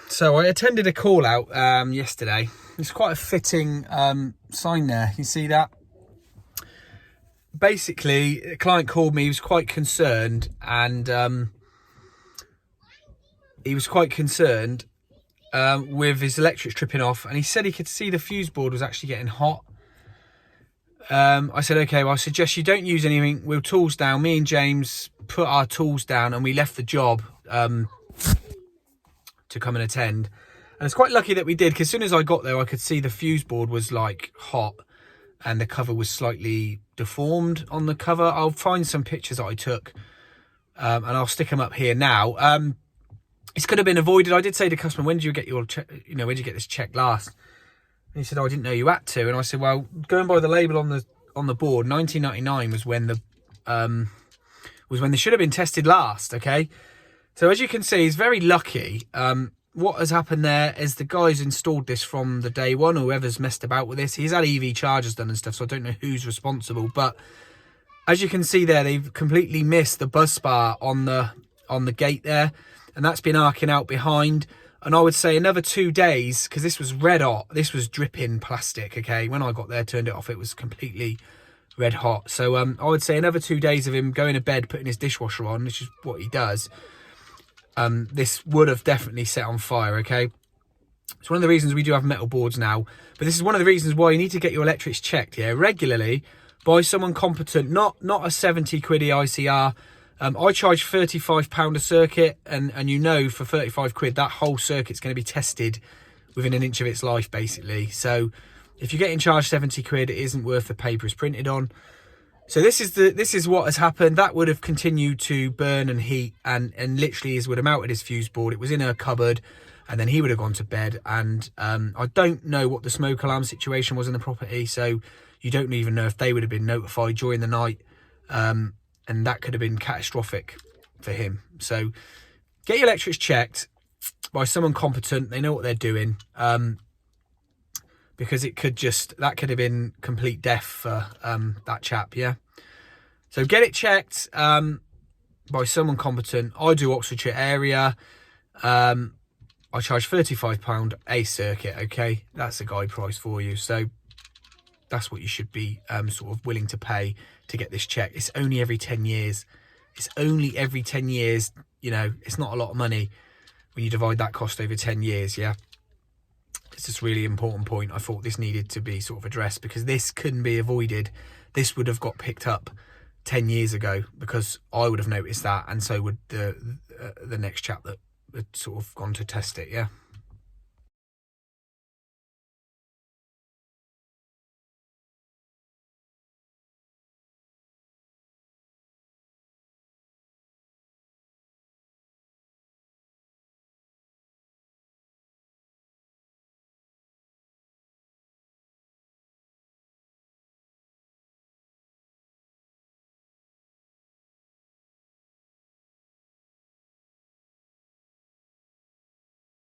So I attended a call out yesterday. It's quite a fitting sign there. You see that? Basically, a client called me. He was quite concerned, and with his electrics tripping off, and he said he could see the fuse board was actually getting hot. I said, okay, well, I suggest you don't use anything. We'll tools down. Me and James put our tools down, and we left the job to come and attend. And it's quite lucky that we did, because as soon as I got there, I could see the fuse board was like hot, and the cover was slightly deformed on the cover. I'll find some pictures that I took, and I'll stick them up here now. This could have been avoided. I did say to the customer, when did you get your when did you get this checked last? And he said, oh, I didn't know you had to. And I said, well, going by the label on the board, 1999 was when they should have been tested last. Okay, so as you can see, he's very lucky. What has happened there is the guys installed this from the day one, or whoever's messed about with this. He's had EV chargers done and stuff, so I don't know who's responsible. But as you can see there, they've completely missed the bus bar on the gate there, and that's been arcing out behind. And I would say another 2 days, because this was red hot. This was dripping plastic, okay? When I got there, turned it off, it was completely red hot. So I would say another 2 days of him going to bed, putting his dishwasher on, which is what he does. This would have definitely set on fire, okay? It's one of the reasons we do have metal boards now. But this is one of the reasons why you need to get your electrics checked, yeah, regularly by someone competent, not a 70 quid EICR. I charge £35 a circuit, and you know for 35 quid, that whole circuit's going to be tested within an inch of its life, basically. So if you're getting charged 70 quid, it isn't worth the paper it's printed on. So this is what has happened. That would have continued to burn and heat, and literally would have melted his fuse board. It was in a cupboard, and then he would have gone to bed. And I don't know what the smoke alarm situation was in the property, so you don't even know if they would have been notified during the night. And that could have been catastrophic for him. So get your electrics checked by someone competent. They know what they're doing. Because that could have been complete death for that chap, yeah? So get it checked by someone competent. I do Oxfordshire area. I charge £35 a circuit, okay? That's a guide price for you. So that's what you should be sort of willing to pay to get this checked. It's only every 10 years. It's only every 10 years. You know, it's not a lot of money when you divide that cost over 10 years, yeah? It's just a really important point. I thought this needed to be sort of addressed, because this couldn't be avoided. This would have got picked up 10 years ago, because I would have noticed that, and so would the next chap that had sort of gone to test it, yeah?